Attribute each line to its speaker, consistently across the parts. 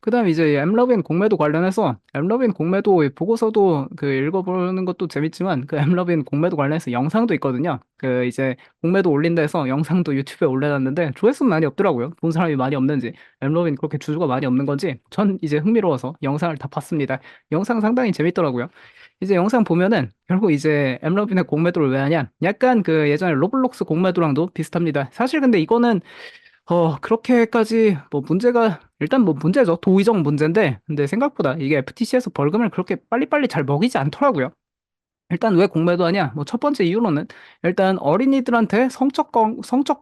Speaker 1: 그다음에 이제 엠러빈 공매도 관련해서 엠러빈 공매도 보고서도 그 읽어보는 것도 재밌지만 그 엠러빈 공매도 관련해서 영상도 있거든요. 그 이제 공매도 올린 데서 영상도 유튜브에 올려놨는데 조회수는 많이 없더라고요. 본 사람이 많이 없는지 엠러빈 그렇게 주주가 많이 없는 건지 전 이제 흥미로워서 영상을 다 봤습니다. 영상 상당히 재밌더라고요. 이제 영상 보면은 결국 이제 엠러빈의 공매도를 왜 하냐? 약간 그 예전에 로블록스 공매도랑도 비슷합니다. 사실 근데 이거는 그렇게까지 뭐 문제가 일단 뭐 문제죠. 도의적 문제인데 근데 생각보다 이게 FTC에서 벌금을 그렇게 빨리빨리 잘 먹이지 않더라고요. 일단 왜 공매도 하냐? 뭐 첫 번째 이유로는 일단 어린이들한테 성적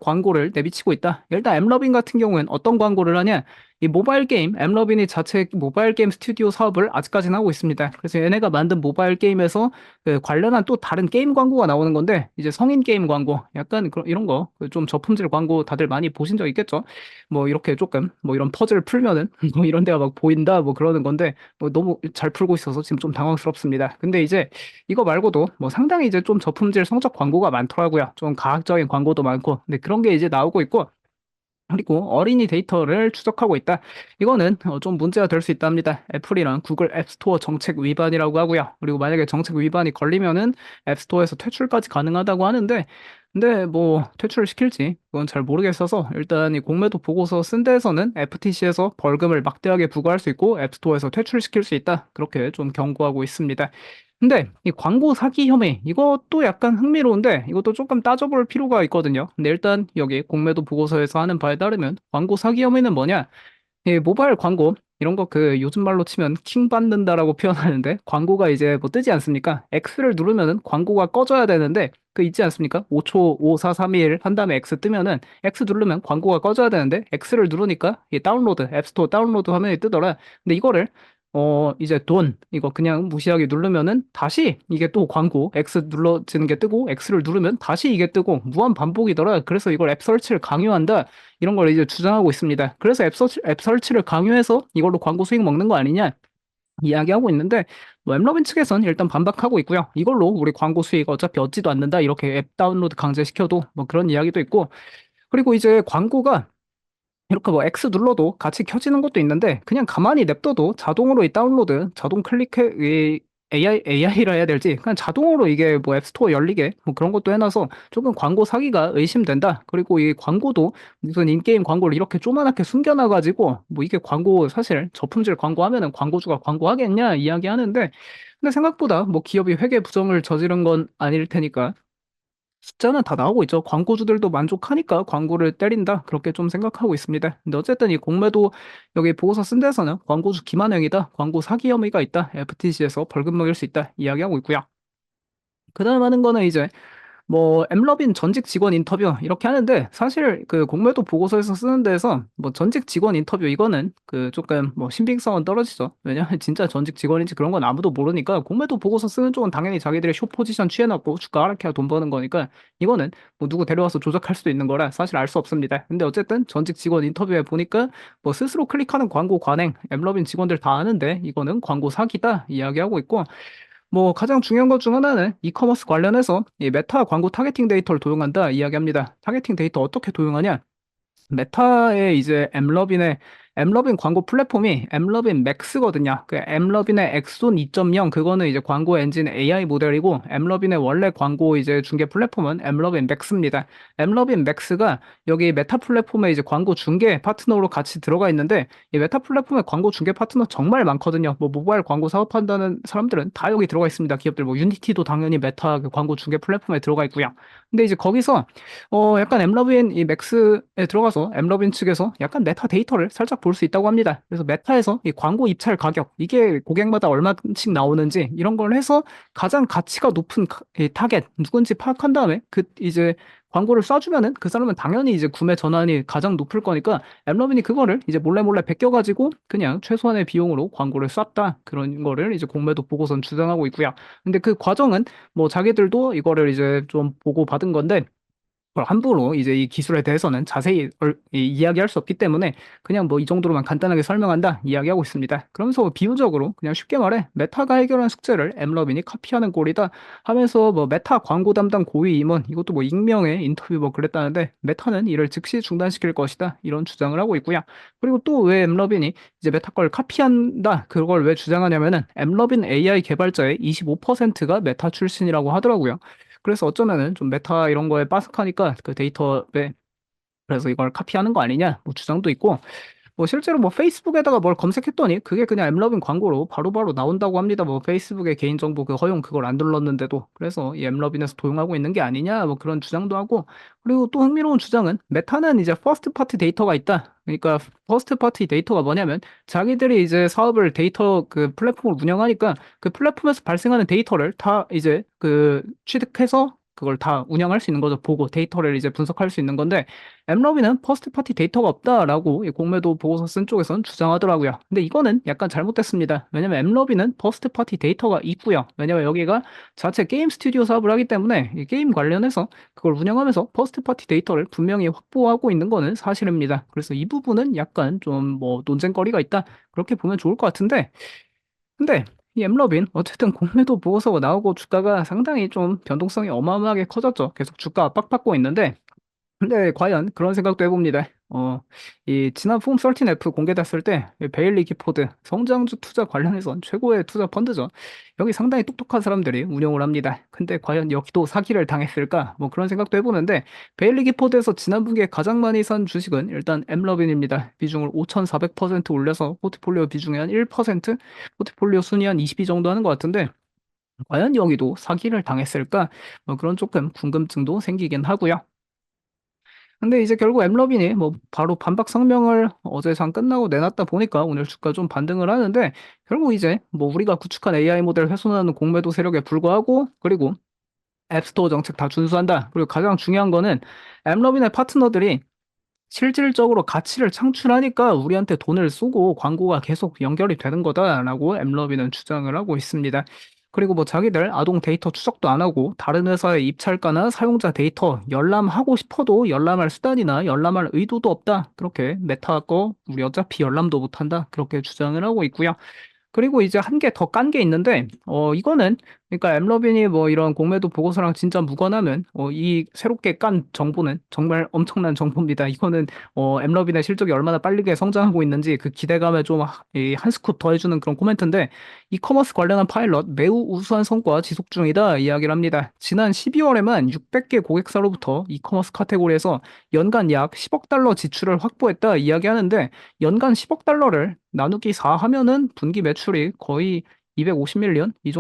Speaker 1: 광고를 내비치고 있다. 일단 엠러빈 같은 경우엔 어떤 광고를 하냐? 이 모바일 게임, 엠러빈이 자체 모바일 게임 스튜디오 사업을 아직까지는 하고 있습니다. 그래서 얘네가 만든 모바일 게임에서 그 관련한 또 다른 게임 광고가 나오는 건데 이제 성인 게임 광고, 약간 이런 거 좀 저품질 광고 다들 많이 보신 적 있겠죠? 뭐 이렇게 조금 뭐 이런 퍼즐 풀면은 뭐 이런 데가 막 보인다 뭐 그러는 건데 뭐 너무 잘 풀고 있어서 지금 좀 당황스럽습니다. 근데 이제 이거 말고도 뭐 상당히 이제 좀 저품질 성적 광고가 많더라고요. 좀 과학적인 광고도 많고. 근데 그런 게 이제 나오고 있고. 그리고 어린이 데이터를 추적하고 있다. 이거는 좀 문제가 될 수 있답니다. 애플이랑 구글 앱스토어 정책 위반이라고 하고요. 그리고 만약에 정책 위반이 걸리면은 앱스토어에서 퇴출까지 가능하다고 하는데, 근데 뭐 퇴출을 시킬지 그건 잘 모르겠어서 일단 이 공매도 보고서 쓴 데에서는 FTC에서 벌금을 막대하게 부과할 수 있고 앱스토어에서 퇴출시킬 수 있다. 그렇게 좀 경고하고 있습니다. 근데 이 광고 사기 혐의 이것도 약간 흥미로운데 이것도 조금 따져볼 필요가 있거든요. 근데 일단 여기 공매도 보고서에서 하는 바에 따르면 광고 사기 혐의는 뭐냐? 이 모바일 광고 이런 거 그 요즘 말로 치면 킹 받는다라고 표현하는데 광고가 이제 뭐 뜨지 않습니까? X를 누르면은 광고가 꺼져야 되는데 그 있지 않습니까? 5초 5, 4, 3, 2, 1 한 다음에 X 뜨면은 X 누르면 광고가 꺼져야 되는데 X를 누르니까 이 다운로드 앱스토어 다운로드 화면이 뜨더라. 근데 이거를 이제 돈 이거 그냥 무시하게 누르면은 다시 이게 또 광고 X 눌러지는 게 뜨고 X를 누르면 다시 이게 뜨고 무한 반복이더라. 그래서 이걸 앱 설치를 강요한다. 이런 걸 이제 주장하고 있습니다. 그래서 앱 설치를 강요해서 이걸로 광고 수익 먹는 거 아니냐 이야기하고 있는데 뭐 엠러빈 측에서는 일단 반박하고 있고요. 이걸로 우리 광고 수익 어차피 얻지도 않는다. 이렇게 앱 다운로드 강제시켜도 뭐 그런 이야기도 있고 그리고 이제 광고가 이렇게 뭐 X 눌러도 같이 켜지는 것도 있는데 그냥 가만히 냅둬도 자동으로 이 다운로드 자동 클릭해 이 AI라 해야 될지 그냥 자동으로 이게 뭐 앱스토어 열리게 뭐 그런 것도 해놔서 조금 광고 사기가 의심된다. 그리고 이 광고도 무슨 인게임 광고를 이렇게 조그맣게 숨겨놔가지고 뭐 이게 광고 사실 저품질 광고 하면은 광고주가 광고하겠냐 이야기하는데 근데 생각보다 뭐 기업이 회계 부정을 저지른 건 아닐 테니까 숫자는 다 나오고 있죠. 광고주들도 만족하니까 광고를 때린다. 그렇게 좀 생각하고 있습니다. 근데 어쨌든 이 공매도 여기 보고서 쓴 데서는 광고주 기만행위다. 광고 사기 혐의가 있다. FTC에서 벌금 먹일 수 있다. 이야기하고 있고요. 그 다음 하는 거는 이제 뭐 엠러빈 전직 직원 인터뷰 이렇게 하는데 사실 그 공매도 보고서에서 쓰는 데에서 뭐 전직 직원 인터뷰 이거는 그 조금 뭐 신빙성은 떨어지죠. 왜냐하면 진짜 전직 직원인지 그런 건 아무도 모르니까 공매도 보고서 쓰는 쪽은 당연히 자기들의 쇼 포지션 취해놨고 주가 하락해야 돈 버는 거니까 이거는 뭐 누구 데려와서 조작할 수도 있는 거라 사실 알 수 없습니다. 근데 어쨌든 전직 직원 인터뷰에 보니까 뭐 스스로 클릭하는 광고 관행 엠러빈 직원들 다 아는데 이거는 광고 사기다 이야기하고 있고 뭐 가장 중요한 것 중 하나는 이커머스 관련해서 이 메타 광고 타겟팅 데이터를 도용한다 이야기합니다. 타겟팅 데이터 어떻게 도용하냐? 메타의 이제 엠러빈 광고 플랫폼이 엠러빈 맥스거든요. 그 엠러빈의 엑손 2.0 그거는 이제 광고 엔진 AI 모델이고 엠러빈의 원래 광고 이제 중계 플랫폼은 엠러빈 맥스입니다. 엠러빈 맥스가 여기 메타 플랫폼에 이제 광고 중계 파트너로 같이 들어가 있는데 이 메타 플랫폼에 광고 중계 파트너 정말 많거든요. 뭐 모바일 광고 사업한다는 사람들은 다 여기 들어가 있습니다. 기업들 뭐 유니티도 당연히 메타 그 광고 중계 플랫폼에 들어가 있고요. 근데 이제 거기서 약간 엠러빈 이 맥스에 들어가서 엠러빈 측에서 약간 메타 데이터를 살짝 볼 수 있다고 합니다. 그래서 메타에서 이 광고 입찰 가격, 이게 고객마다 얼마씩 나오는지 이런 걸 해서 가장 가치가 높은 이 타겟, 누군지 파악한 다음에 그 이제 광고를 쏴주면은 그 사람은 당연히 이제 구매 전환이 가장 높을 거니까 엠러빈이 그거를 이제 몰래 몰래 베껴가지고 그냥 최소한의 비용으로 광고를 쐈다. 그런 거를 이제 공매도 보고선 주장하고 있고요. 근데 그 과정은 뭐 자기들도 이거를 이제 좀 보고 받은 건데 그걸 함부로 이제 이 기술에 대해서는 자세히 이야기할 수 없기 때문에 그냥 뭐 이 정도로만 간단하게 설명한다 이야기하고 있습니다. 그러면서 비유적으로 그냥 쉽게 말해 메타가 해결한 숙제를 엠러빈이 카피하는 꼴이다 하면서 뭐 메타 광고 담당 고위 임원 이것도 뭐 익명의 인터뷰 뭐 그랬다는데 메타는 이를 즉시 중단시킬 것이다 이런 주장을 하고 있고요. 그리고 또 왜 엠러빈이 이제 메타 걸 카피한다 그걸 왜 주장하냐면은 엠러빈 AI 개발자의 25%가 메타 출신이라고 하더라고요. 그래서 어쩌면은 좀 메타 이런 거에 빠삭하니까 그 데이터에 그래서 이걸 카피하는 거 아니냐 뭐 주장도 있고 뭐 실제로 뭐 페이스북에다가 뭘 검색했더니 그게 그냥 엠러빈 광고로 바로바로 나온다고 합니다. 뭐 페이스북의 개인정보 그 허용 그걸 안 눌렀는데도 그래서 이 엠러빈에서 도용하고 있는 게 아니냐 뭐 그런 주장도 하고 그리고 또 흥미로운 주장은 메타는 이제 퍼스트 파티 데이터가 있다. 그러니까 퍼스트 파티 데이터가 뭐냐면 자기들이 이제 사업을 데이터 그 플랫폼을 운영하니까 그 플랫폼에서 발생하는 데이터를 다 이제 그 취득해서 그걸 다 운영할 수 있는 거죠. 보고 데이터를 이제 분석할 수 있는 건데 엠러비는 퍼스트 파티 데이터가 없다라고 이 공매도 보고서 쓴 쪽에서는 주장하더라고요. 근데 이거는 약간 잘못됐습니다. 왜냐면 엠러비는 퍼스트 파티 데이터가 있고요. 왜냐면 여기가 자체 게임 스튜디오 사업을 하기 때문에 이 게임 관련해서 그걸 운영하면서 퍼스트 파티 데이터를 분명히 확보하고 있는 거는 사실입니다. 그래서 이 부분은 약간 좀 뭐 논쟁거리가 있다. 그렇게 보면 좋을 것 같은데 근데 이 엠러빈 어쨌든 공매도 보고서가 나오고 주가가 상당히 좀 변동성이 어마어마하게 커졌죠. 계속 주가 압박받고 있는데 근데 과연 그런 생각도 해봅니다. 이 지난 폼 13F 공개됐을 때 베일리 기포드 성장주 투자 관련해선 최고의 투자 펀드죠. 여기 상당히 똑똑한 사람들이 운영을 합니다. 근데 과연 여기도 사기를 당했을까? 뭐 그런 생각도 해보는데 베일리 기포드에서 지난 분기에 가장 많이 산 주식은 일단 엠러빈입니다. 비중을 5,400% 올려서 포트폴리오 비중의 한 1%, 포트폴리오 순위 한 22 정도 하는 것 같은데 과연 여기도 사기를 당했을까? 뭐 그런 조금 궁금증도 생기긴 하고요. 근데 이제 결국 엠러빈이 뭐 바로 반박 성명을 어제 장 끝나고 내놨다 보니까 오늘 주가 좀 반등을 하는데 결국 이제 뭐 우리가 구축한 AI 모델 훼손하는 공매도 세력에 불과하고 그리고 앱스토어 정책 다 준수한다. 그리고 가장 중요한 거는 엠러빈의 파트너들이 실질적으로 가치를 창출하니까 우리한테 돈을 쏘고 광고가 계속 연결이 되는 거다라고 엠러비는 주장을 하고 있습니다. 그리고 뭐 자기들 아동 데이터 추적도 안 하고 다른 회사의 입찰가나 사용자 데이터 열람하고 싶어도 열람할 수단이나 열람할 의도도 없다. 그렇게 메타 거 우리 어차피 열람도 못 한다. 그렇게 주장을 하고 있고요. 그리고 이제 한 개 더 깐 게 있는데, 이거는, 그러니까 엠러빈이 뭐 이런 공매도 보고서랑 진짜 무관하면, 이 새롭게 깐 정보는 정말 엄청난 정보입니다. 이거는, 엠러빈의 실적이 얼마나 빠르게 성장하고 있는지 그 기대감에 좀 한 스쿱 더해주는 그런 코멘트인데, 이커머스 관련한 파일럿 매우 우수한 성과 지속 중이다 이야기를 합니다. 지난 12월에만 600개 고객사로부터 이커머스 카테고리에서 연간 약 10억 달러 지출을 확보했다 이야기하는데, 연간 10억 달러를 나누기 4 하면은 분기 매출이 거의 250밀리언 이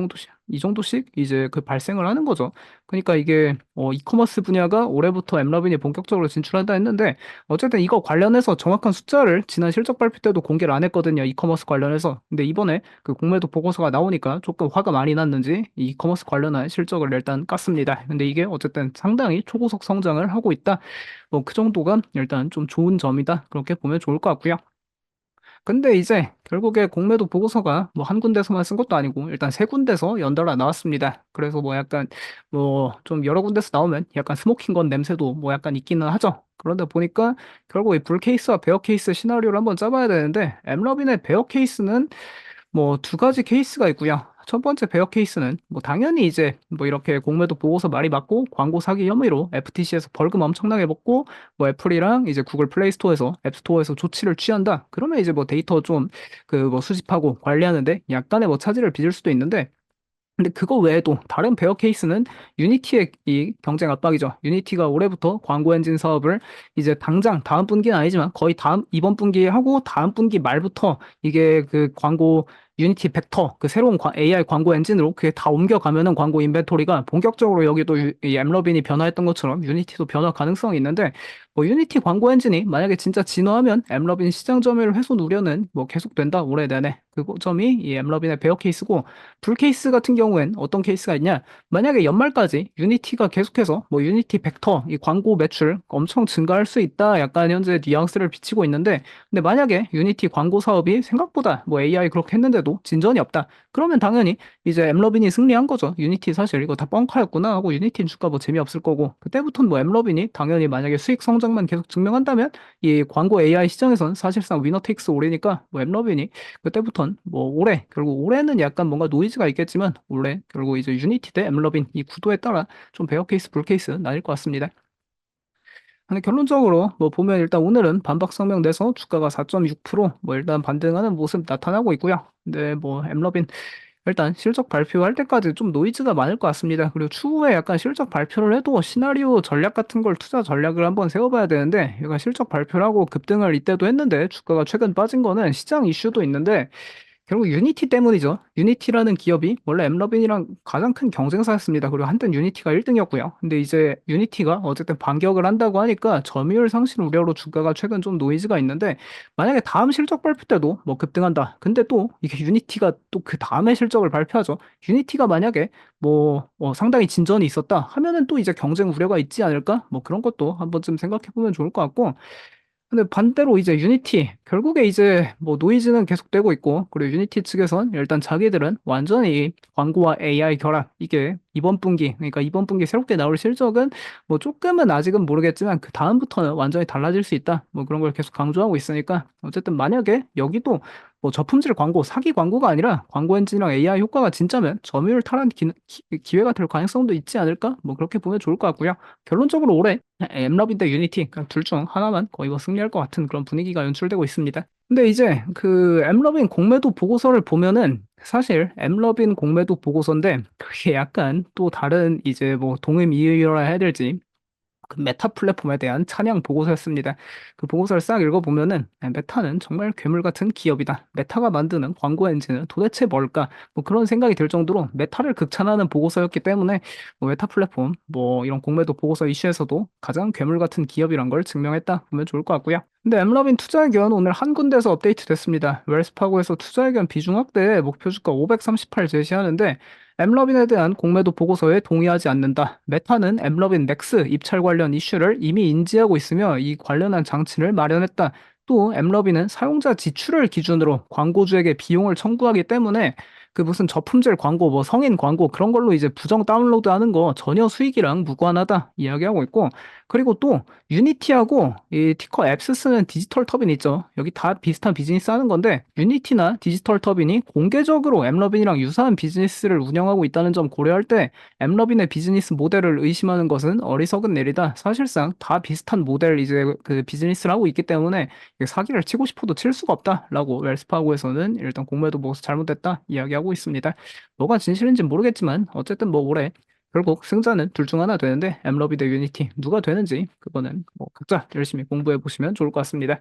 Speaker 1: 정도씩 이제 그 발생을 하는 거죠. 그러니까 이게 이커머스 분야가 올해부터 엠러빈이 본격적으로 진출한다 했는데 어쨌든 이거 관련해서 정확한 숫자를 지난 실적 발표 때도 공개를 안 했거든요. 이커머스 관련해서. 근데 이번에 그 공매도 보고서가 나오니까 조금 화가 많이 났는지 이 이커머스 관련한 실적을 일단 깠습니다. 근데 이게 어쨌든 상당히 초고속 성장을 하고 있다. 뭐 그 정도가 일단 좀 좋은 점이다. 그렇게 보면 좋을 것 같고요. 근데 이제 결국에 공매도 보고서가 뭐 한 군데서만 쓴 것도 아니고 일단 세 군데서 연달아 나왔습니다. 그래서 뭐 약간 뭐 좀 여러 군데서 나오면 약간 스모킹 건 냄새도 뭐 약간 있기는 하죠. 그런데 보니까 결국 이 불 케이스와 베어 케이스 시나리오를 한번 짜봐야 되는데 엠러빈의 베어 케이스는 뭐 두 가지 케이스가 있고요. 첫 번째 베어 케이스는 뭐 당연히 이제 뭐 이렇게 공매도 보고서 많이 받고 광고 사기 혐의로 FTC에서 벌금 엄청나게 먹고 뭐 애플이랑 이제 구글 플레이 스토어에서 앱 스토어에서 조치를 취한다. 그러면 이제 뭐 데이터 좀 그 뭐 수집하고 관리하는데 약간의 뭐 차질을 빚을 수도 있는데 근데 그거 외에도 다른 베어 케이스는 유니티의 이 경쟁 압박이죠. 유니티가 올해부터 광고 엔진 사업을 이제 당장 다음 분기는 아니지만 거의 다음 이번 분기에 하고 다음 분기 말부터 이게 그 광고 유니티 벡터 그 새로운 AI 광고 엔진으로 그게 다 옮겨가면은 광고 인벤토리가 본격적으로 여기도 이 엠러빈이 변화했던 것처럼 유니티도 변화 가능성이 있는데 뭐 유니티 광고 엔진이 만약에 진짜 진화하면 엠러빈 시장 점유율 훼손 우려는 뭐 계속된다 올해 내내 그 점이 이 엠러빈의 베어 케이스고 불 케이스 같은 경우엔 어떤 케이스가 있냐? 만약에 연말까지 유니티가 계속해서 뭐 유니티 벡터 이 광고 매출 엄청 증가할 수 있다. 약간 현재 뉘앙스를 비치고 있는데 근데 만약에 유니티 광고 사업이 생각보다 뭐 AI 그렇게 했는데도 했는데도 진전이 없다. 그러면 당연히 이제 엠러빈이 승리한 거죠. 유니티 사실 이거 다 뻥카였구나 하고 유니티 주가 뭐 재미없을 거고 그때부터는 뭐 엠러빈이 당연히 만약에 수익 성장만 계속 증명한다면 이 광고 AI 시장에선 사실상 위너 테이크스 올해니까 뭐 엠러빈이 그때부턴 뭐 올해 결국 올해는 약간 뭔가 노이즈가 있겠지만 올해 결국 이제 유니티 대 엠러빈 이 구도에 따라 좀 베어 케이스 불 케이스 나뉠 것 같습니다. 근데 결론적으로 뭐 보면 일단 오늘은 반박 성명 내서 주가가 4.6%뭐 일단 반등하는 모습 나타나고 있고요. 근데 뭐 엠러빈 일단 실적 발표할 때까지 좀 노이즈가 많을 것 같습니다. 그리고 추후에 약간 실적 발표를 해도 시나리오 전략 같은 걸 투자 전략을 한번 세워봐야 되는데 얘가 실적 발표를 하고 급등을 이때도 했는데 주가가 최근 빠진 거는 시장 이슈도 있는데 결국 유니티 때문이죠. 유니티라는 기업이 원래 엠러빈이랑 가장 큰 경쟁사였습니다. 그리고 한땐 유니티가 1등이었고요. 근데 이제 유니티가 어쨌든 반격을 한다고 하니까 점유율 상실 우려로 주가가 최근 좀 노이즈가 있는데 만약에 다음 실적 발표 때도 뭐 급등한다. 근데 또 이게 유니티가 또 그 다음에 실적을 발표하죠. 유니티가 만약에 뭐 상당히 진전이 있었다 하면은 또 이제 경쟁 우려가 있지 않을까? 뭐 그런 것도 한 번쯤 생각해 보면 좋을 것 같고 근데 반대로 이제 유니티 결국에 이제 뭐 노이즈는 계속되고 있고 그리고 유니티 측에선 일단 자기들은 완전히 광고와 AI 결합 이게 이번 분기 그러니까 이번 분기 새롭게 나올 실적은 뭐 조금은 아직은 모르겠지만 그 다음부터는 완전히 달라질 수 있다 뭐 그런 걸 계속 강조하고 있으니까 어쨌든 만약에 여기도 뭐 저품질 광고 사기 광고가 아니라 광고 엔진이랑 AI 효과가 진짜면 점유율 탈환 기회가 될 가능성도 있지 않을까 뭐 그렇게 보면 좋을 것 같고요. 결론적으로 올해 엠러빈 대 유니티 둘 중 하나만 거의 뭐 승리할 것 같은 그런 분위기가 연출되고 있습니다. 근데 이제 그 엠러빈 공매도 보고서를 보면은 사실 엠러빈 공매도 보고서인데 그게 약간 또 다른 이제 뭐 동의미의라 해야 될지 그 메타 플랫폼에 대한 찬양 보고서였습니다. 그 보고서를 싹 읽어보면은 메타는 정말 괴물 같은 기업이다. 메타가 만드는 광고 엔진은 도대체 뭘까? 뭐 그런 생각이 들 정도로 메타를 극찬하는 보고서였기 때문에 뭐 메타 플랫폼 뭐 이런 공매도 보고서 이슈에서도 가장 괴물 같은 기업이란 걸 증명했다 보면 좋을 것 같고요. 근데 엠러빈 투자 의견 오늘 한 군데서 업데이트 됐습니다. 웰스파고에서 투자 의견 비중 확대 목표 주가 538 제시하는데 엠러빈에 대한 공매도 보고서에 동의하지 않는다. 메타는 엠러빈 맥스 입찰 관련 이슈를 이미 인지하고 있으며 이 관련한 장치를 마련했다. 또 엠러빈은 사용자 지출을 기준으로 광고주에게 비용을 청구하기 때문에 그 무슨 저품질 광고, 뭐 성인 광고 그런 걸로 이제 부정 다운로드 하는 거 전혀 수익이랑 무관하다 이야기하고 있고 그리고 또 유니티하고 이 티커 앱스 쓰는 디지털 터빈 있죠. 여기 다 비슷한 비즈니스 하는 건데 유니티나 디지털 터빈이 공개적으로 엠러빈이랑 유사한 비즈니스를 운영하고 있다는 점 고려할 때 엠러빈의 비즈니스 모델을 의심하는 것은 어리석은 일이다. 사실상 다 비슷한 모델 이제 그 비즈니스를 하고 있기 때문에 이게 사기를 치고 싶어도 칠 수가 없다라고 웰스파고에서는 일단 공매도 뭐 잘못됐다 이야기하고 있습니다. 뭐가 진실인지 모르겠지만 어쨌든 뭐 올해 결국 승자는 둘 중 하나 되는데 엠러비 대 유니티 누가 되는지 그거는 뭐 각자 열심히 공부해 보시면 좋을 것 같습니다.